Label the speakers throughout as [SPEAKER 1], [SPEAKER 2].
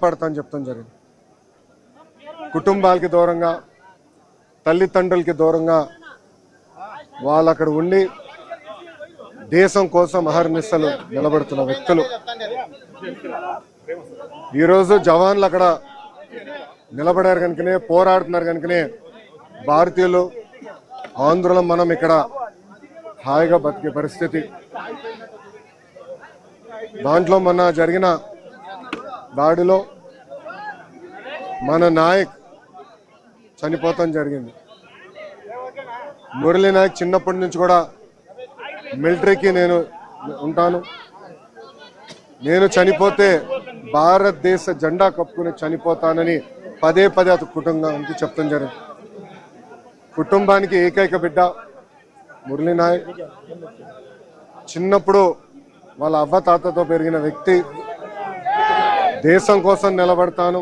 [SPEAKER 1] పడతాను చెప్తాం జరిగింది. కుటుంబాలకి దూరంగా తల్లిదండ్రులకి దూరంగా వాళ్ళు అక్కడ ఉండి దేశం కోసం అహర్నిశలు నిలబడుతున్న వ్యక్తులు ఈరోజు జవాన్లు అక్కడ నిలబడారు కనుకనే పోరాడుతున్నారు కనుకనే భారతీయులు ఆంధ్రులు మనం ఇక్కడ హాయిగా బతికే పరిస్థితి. దాంట్లో మొన్న జరిగిన దాడిలో మన నాయక్ చనిపోతాం జరిగింది. మురళీ నాయక్ చిన్నప్పటి నుంచి కూడా మిలిటరీకి నేను ఉంటాను, నేను చనిపోతే భారతదేశ జెండా కప్పుకుని చనిపోతానని పదే పదే అతని కుటుంబానికి చెప్తాం జరిగింది. కుటుంబానికి ఏకైక బిడ్డ మురళీ నాయక్. చిన్నప్పుడు వాళ్ళ అవ్వ తాతతో పెరిగిన వ్యక్తి. దేశం కోసం నిలబడతాను,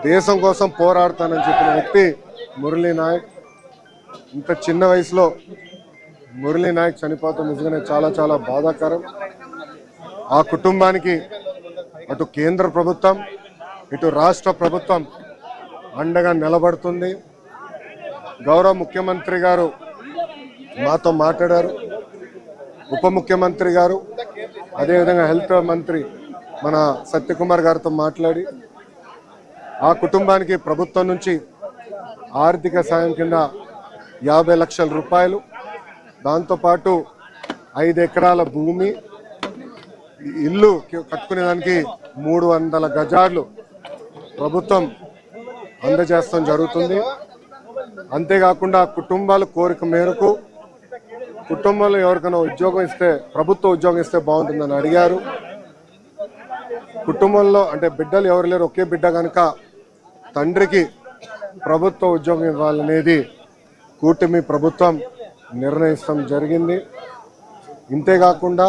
[SPEAKER 1] దేశం కోసం పోరాడతానని చెప్పిన వ్యక్తి మురళీ నాయక్. ఇంత చిన్న వయసులో మురళీ నాయక్ చనిపోతాం నిజంగానే చాలా చాలా బాధాకరం. ఆ కుటుంబానికి అటు కేంద్ర ప్రభుత్వం ఇటు రాష్ట్ర ప్రభుత్వం అండగా నిలబడుతుంది. గౌరవ ముఖ్యమంత్రి గారు మాతో మాట్లాడారు, ఉప ముఖ్యమంత్రి గారు అదేవిధంగా హెల్త్ మంత్రి మన సత్యకుమార్ గారితో మాట్లాడి ఆ కుటుంబానికి ప్రభుత్వం నుంచి ఆర్థిక సాయం కింద 50 లక్షల రూపాయలు, దాంతోపాటు 5 ఎకరాల భూమి, ఇల్లు కట్టుకునేదానికి 300 గజాలు ప్రభుత్వం అందజేస్తాం జరుగుతుంది. అంతేకాకుండా కుటుంబాల కోరిక మేరకు కుటుంబంలో ఎవరికైనా ఉద్యోగం ఇస్తే, ప్రభుత్వ ఉద్యోగం ఇస్తే బాగుంటుందని అడిగారు. కుటుంబంలో అంటే బిడ్డలు ఎవరు లేరు, ఒకే బిడ్డ కనుక తండ్రికి ప్రభుత్వ ఉద్యోగం ఇవ్వాలనేది కూటమి ప్రభుత్వం నిర్ణయిస్తాం జరిగింది. ఇంతేకాకుండా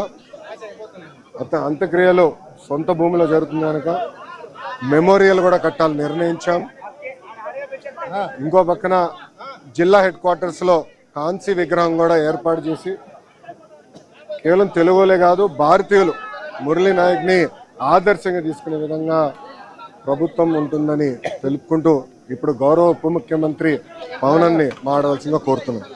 [SPEAKER 1] అంత్యక్రియలు సొంత భూమిలో జరుగుతుంది కనుక మెమోరియల్ కూడా కట్టాలని నిర్ణయించాం. ఇంకో పక్కన జిల్లా హెడ్ క్వార్టర్స్లో కాంస్య విగ్రహం కూడా ఏర్పాటు చేసి కేవలం తెలుగులే కాదు భారతీయులు మురళీ నాయక్ని ఆదర్శంగా తీసుకునే విధంగా ప్రభుత్వం ఉంటుందని తెలుపుకుంటూ ఇప్పుడు గౌరవ ఉప ముఖ్యమంత్రి పవనాన్ని మాట్లాడాల్సిందిగా కోరుతున్నాను.